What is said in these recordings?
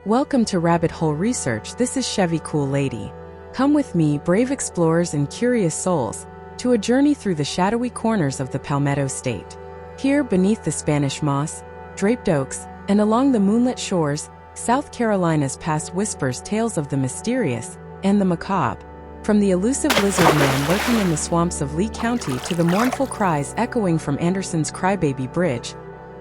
Welcome to Rabbit Hole Research. This is Chevy Cool Lady. Come with me, brave explorers and curious souls, to a journey through the shadowy corners of the Palmetto State. Here, beneath the Spanish moss, draped oaks, and along the moonlit shores, South Carolina's past whispers tales of the mysterious and the macabre. From the elusive lizardman lurking in the swamps of Lee County to the mournful cries echoing from Anderson's Crybaby Bridge,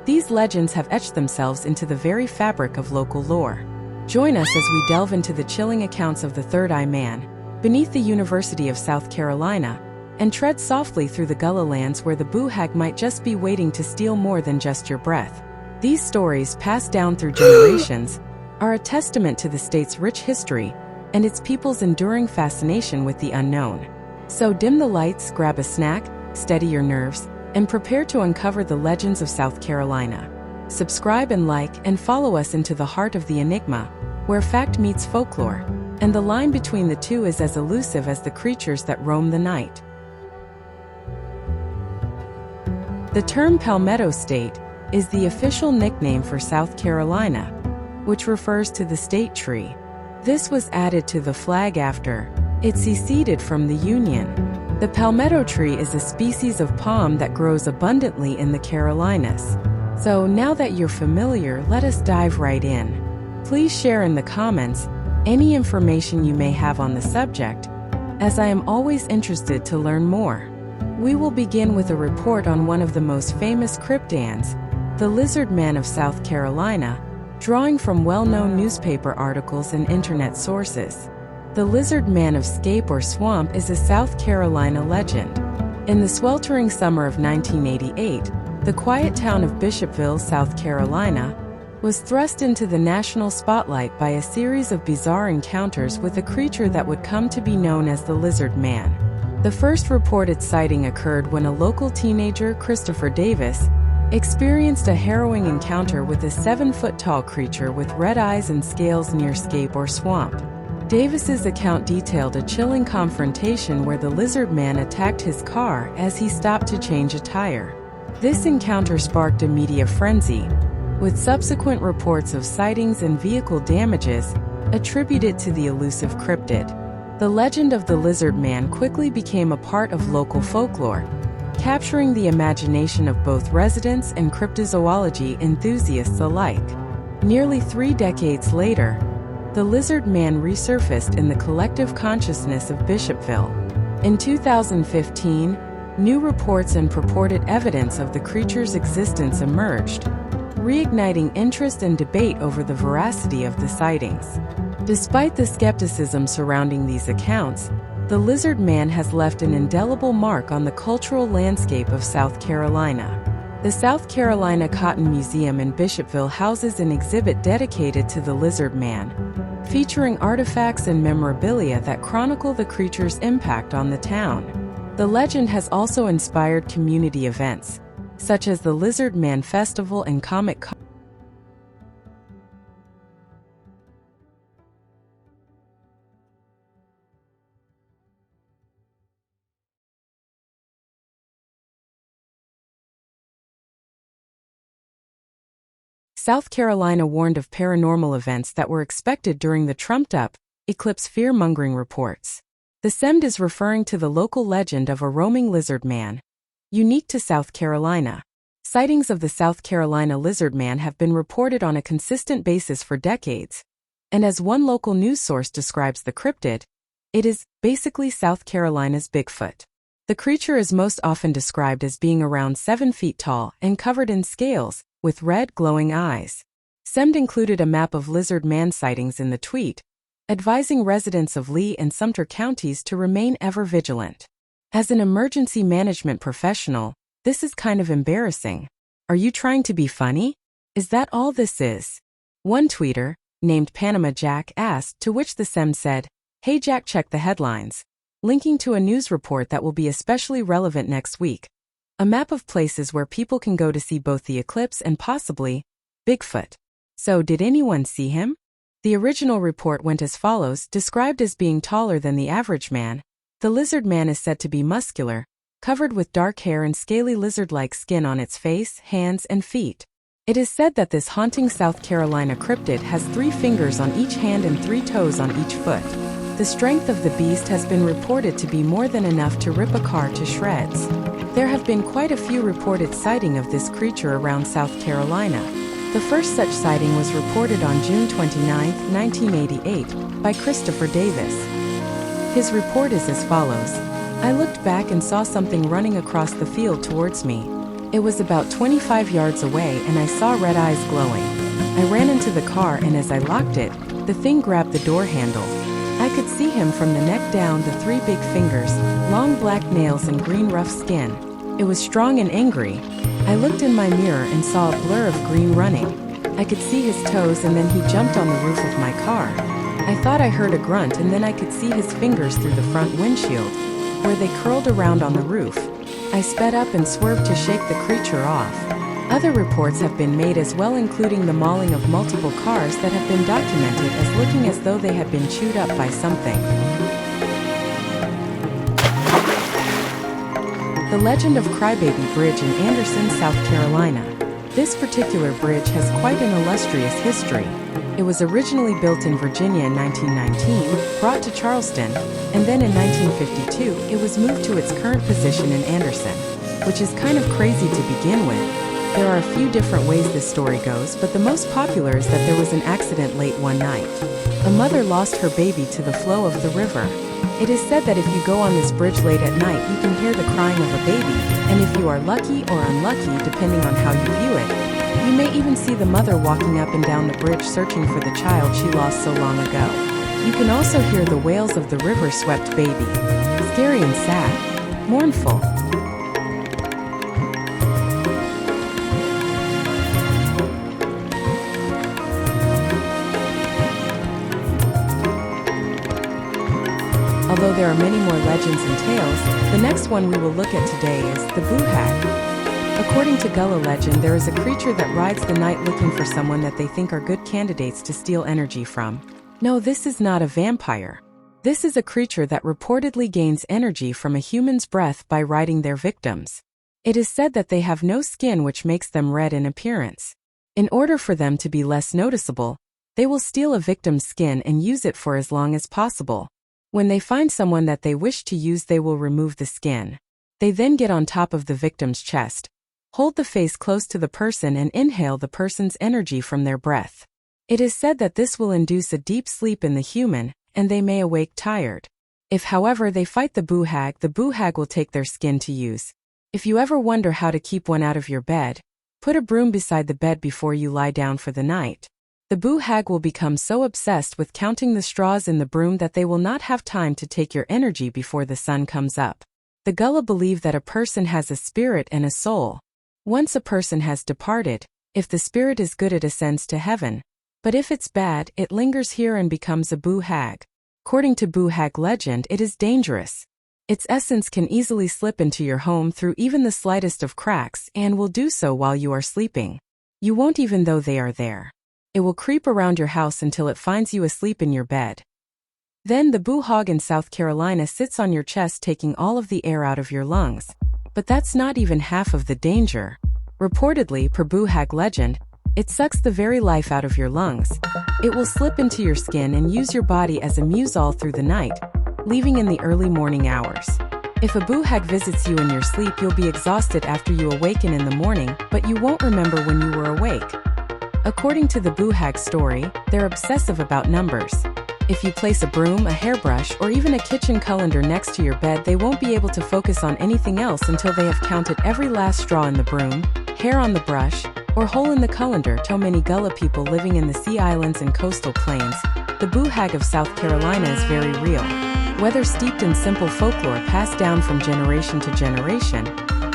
these legends have etched themselves into the very fabric of local lore. Join us as we delve into the chilling accounts of the Third Eye Man, beneath the University of South Carolina, and tread softly through the Gullah lands where the Boo Hag might just be waiting to steal more than just your breath. These stories, passed down through generations, are a testament to the state's rich history and its people's enduring fascination with the unknown. So dim the lights, grab a snack, steady your nerves, and prepare to uncover the legends of South Carolina. Subscribe and like and follow us into the heart of the enigma, where fact meets folklore, and the line between the two is as elusive as the creatures that roam the night. The term Palmetto State is the official nickname for South Carolina, which refers to the state tree. This was added to the flag after it seceded from the Union. The palmetto tree is a species of palm that grows abundantly in the Carolinas. So now that you're familiar, let us dive right in. Please share in the comments any information you may have on the subject, as I am always interested to learn more. We will begin with a report on one of the most famous cryptids, the Lizardman of South Carolina, drawing from well-known newspaper articles and internet sources. The Lizardman of Scape or Swamp is a South Carolina legend. In the sweltering summer of 1988, the quiet town of Bishopville, South Carolina, was thrust into the national spotlight by a series of bizarre encounters with a creature that would come to be known as the Lizardman. The first reported sighting occurred when a local teenager, Christopher Davis, experienced a harrowing encounter with a 7-foot-tall creature with red eyes and scales near Scape or Swamp. Davis's account detailed a chilling confrontation where the Lizardman attacked his car as he stopped to change a tire. This encounter sparked a media frenzy, with subsequent reports of sightings and vehicle damages attributed to the elusive cryptid. The legend of the Lizardman quickly became a part of local folklore, capturing the imagination of both residents and cryptozoology enthusiasts alike. Nearly 3 decades later, the Lizardman resurfaced in the collective consciousness of Bishopville. In 2015, new reports and purported evidence of the creature's existence emerged, reigniting interest and debate over the veracity of the sightings. Despite the skepticism surrounding these accounts, the Lizardman has left an indelible mark on the cultural landscape of South Carolina. The South Carolina Cotton Museum in Bishopville houses an exhibit dedicated to the Lizardman, featuring artifacts and memorabilia that chronicle the creature's impact on the town. The legend has also inspired community events, such as the Lizardman Festival and Comic Con. South Carolina warned of paranormal events that were expected during the trumped-up eclipse fear-mongering reports. The SEMD is referring to the local legend of a roaming lizardman, unique to South Carolina. Sightings of the South Carolina Lizardman have been reported on a consistent basis for decades, and as one local news source describes the cryptid, it is basically South Carolina's Bigfoot. The creature is most often described as being around 7 feet tall and covered in scales, with red glowing eyes. SEMD included a map of Lizardman sightings in the tweet, advising residents of Lee and Sumter counties to remain ever vigilant. As an emergency management professional, this is kind of embarrassing. Are you trying to be funny? Is that all this is? One tweeter, named Panama Jack, asked, to which the SEMD said, "Hey Jack, check the headlines," linking to a news report that will be especially relevant next week. A map of places where people can go to see both the eclipse and possibly Bigfoot. So did anyone see him? The original report went as follows: described as being taller than the average man, the Lizardman is said to be muscular, covered with dark hair and scaly lizard-like skin on its face, hands, and feet. It is said that this haunting South Carolina cryptid has 3 fingers on each hand and 3 toes on each foot. The strength of the beast has been reported to be more than enough to rip a car to shreds. There have been quite a few reported sightings of this creature around South Carolina. The first such sighting was reported on June 29, 1988, by Christopher Davis. His report is as follows. I looked back and saw something running across the field towards me. It was about 25 yards away and I saw red eyes glowing. I ran into the car and as I locked it, the thing grabbed the door handle. I could see him from the neck down, the 3 big fingers, long black nails and green rough skin. It was strong and angry. I looked in my mirror and saw a blur of green running. I could see his toes and then he jumped on the roof of my car. I thought I heard a grunt and then I could see his fingers through the front windshield, where they curled around on the roof. I sped up and swerved to shake the creature off. Other reports have been made as well, including the mauling of multiple cars that have been documented as looking as though they had been chewed up by something. The legend of Crybaby Bridge in Anderson, South Carolina. This particular bridge has quite an illustrious history. It was originally built in Virginia in 1919, brought to Charleston, and then in 1952 it was moved to its current position in Anderson, which is kind of crazy to begin with. There are a few different ways this story goes, but the most popular is that there was an accident late one night. A mother lost her baby to the flow of the river. It is said that if you go on this bridge late at night you can hear the crying of a baby, and if you are lucky or unlucky depending on how you view it, you may even see the mother walking up and down the bridge searching for the child she lost so long ago. You can also hear the wails of the river-swept baby. Scary and sad. Mournful. Although there are many more legends and tales, the next one we will look at today is the Boo Hag. According to Gullah legend, there is a creature that rides the night looking for someone that they think are good candidates to steal energy from. No, this is not a vampire. This is a creature that reportedly gains energy from a human's breath by riding their victims. It is said that they have no skin, which makes them red in appearance. In order for them to be less noticeable, they will steal a victim's skin and use it for as long as possible. When they find someone that they wish to use, they will remove the skin. They then get on top of the victim's chest, hold the face close to the person and inhale the person's energy from their breath. It is said that this will induce a deep sleep in the human, and they may awake tired. If, however, they fight the Boo Hag will take their skin to use. If you ever wonder how to keep one out of your bed, put a broom beside the bed before you lie down for the night. The Boo Hag will become so obsessed with counting the straws in the broom that they will not have time to take your energy before the sun comes up. The Gullah believe that a person has a spirit and a soul. Once a person has departed, if the spirit is good it ascends to heaven, but if it's bad, it lingers here and becomes a Boo Hag. According to Boo Hag legend, it is dangerous. Its essence can easily slip into your home through even the slightest of cracks and will do so while you are sleeping. You won't even know they are there. It will creep around your house until it finds you asleep in your bed. Then the Boo Hag in South Carolina sits on your chest, taking all of the air out of your lungs. But that's not even half of the danger. Reportedly, per Boo Hag legend, it sucks the very life out of your lungs. It will slip into your skin and use your body as a muse all through the night, leaving in the early morning hours. If a Boo Hag visits you in your sleep, you'll be exhausted after you awaken in the morning, but you won't remember when you were awake. According to the Boo Hag story, they're obsessive about numbers. If you place a broom, a hairbrush, or even a kitchen colander next to your bed, they won't be able to focus on anything else until they have counted every last straw in the broom, hair on the brush, or hole in the colander. To many Gullah people living in the Sea Islands and coastal plains, the Boo Hag of South Carolina is very real. Whether steeped in simple folklore passed down from generation to generation,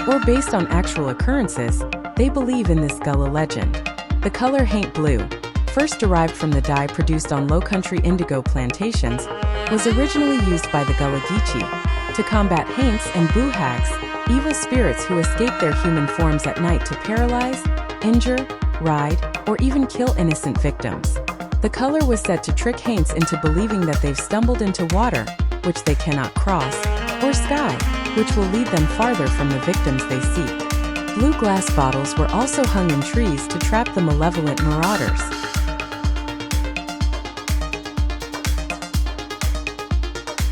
or based on actual occurrences, they believe in this Gullah legend. The color haint blue, first derived from the dye produced on low-country indigo plantations, was originally used by the Gullah Geechee to combat haints and Boo Hags, evil spirits who escape their human forms at night to paralyze, injure, ride, or even kill innocent victims. The color was said to trick haints into believing that they've stumbled into water, which they cannot cross, or sky, which will lead them farther from the victims they seek. Blue glass bottles were also hung in trees to trap the malevolent marauders.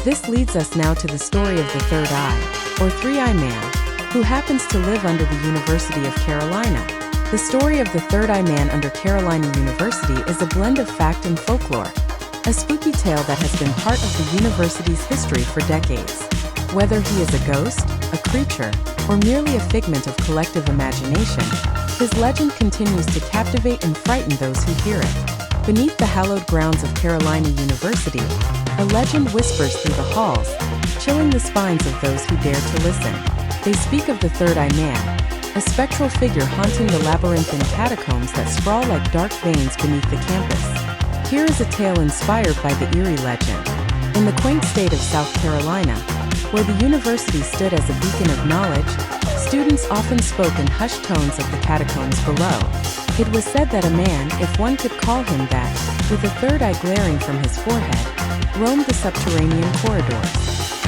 This leads us now to the story of the Third Eye, or Three-Eye Man, who happens to live under the University of Carolina. The story of the Third Eye Man under Carolina University is a blend of fact and folklore, a spooky tale that has been part of the university's history for decades. Whether he is a ghost, a creature, or merely a figment of collective imagination, his legend continues to captivate and frighten those who hear it. Beneath the hallowed grounds of Carolina University, a legend whispers through the halls, chilling the spines of those who dare to listen. They speak of the Third Eye Man, a spectral figure haunting the labyrinthine catacombs that sprawl like dark veins beneath the campus. Here is a tale inspired by the eerie legend. In the quaint state of South Carolina, where the university stood as a beacon of knowledge, students often spoke in hushed tones of the catacombs below. It was said that a man, if one could call him that, with a third eye glaring from his forehead, roamed the subterranean corridors.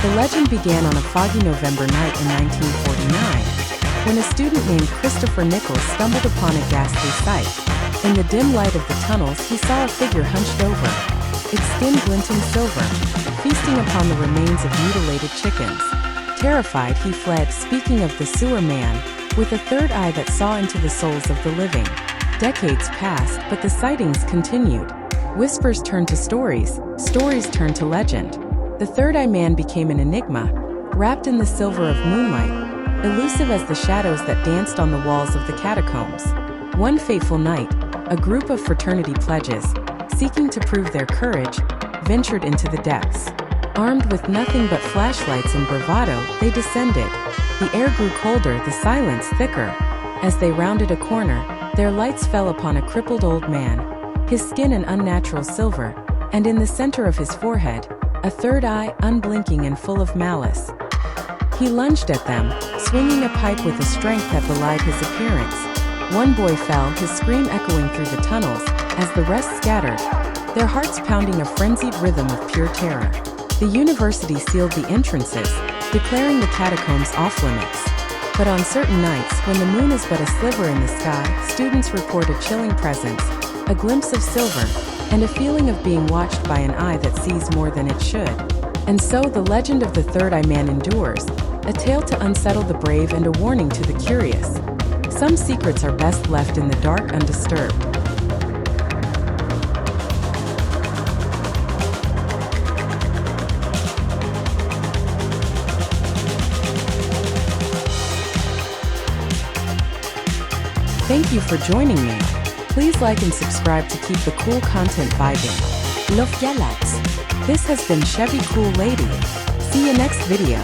The legend began on a foggy November night in 1949, when a student named Christopher Nichols stumbled upon a ghastly sight. In the dim light of the tunnels, he saw a figure hunched over, its skin glinting silver, feasting upon the remains of mutilated chickens. Terrified, he fled, speaking of the sewer man, with a third eye that saw into the souls of the living. Decades passed, but the sightings continued. Whispers turned to stories, stories turned to legend. The Third Eye Man became an enigma, wrapped in the silver of moonlight, elusive as the shadows that danced on the walls of the catacombs. One fateful night, a group of fraternity pledges, seeking to prove their courage, ventured into the depths. Armed with nothing but flashlights and bravado, they descended. The air grew colder, the silence thicker. As they rounded a corner, their lights fell upon a crippled old man, his skin an unnatural silver, and in the center of his forehead, a third eye, unblinking and full of malice. He lunged at them, swinging a pipe with a strength that belied his appearance. One boy fell, his scream echoing through the tunnels, as the rest scattered, their hearts pounding a frenzied rhythm of pure terror. The university sealed the entrances, declaring the catacombs off-limits. But on certain nights, when the moon is but a sliver in the sky, students report a chilling presence, a glimpse of silver, and a feeling of being watched by an eye that sees more than it should. And so the legend of the Third Eye Man endures, a tale to unsettle the brave and a warning to the curious. Some secrets are best left in the dark undisturbed. Thank you for joining me. Please like and subscribe to keep the cool content vibing. Love ya lads. This has been Chevy Cool Lady. See you next video.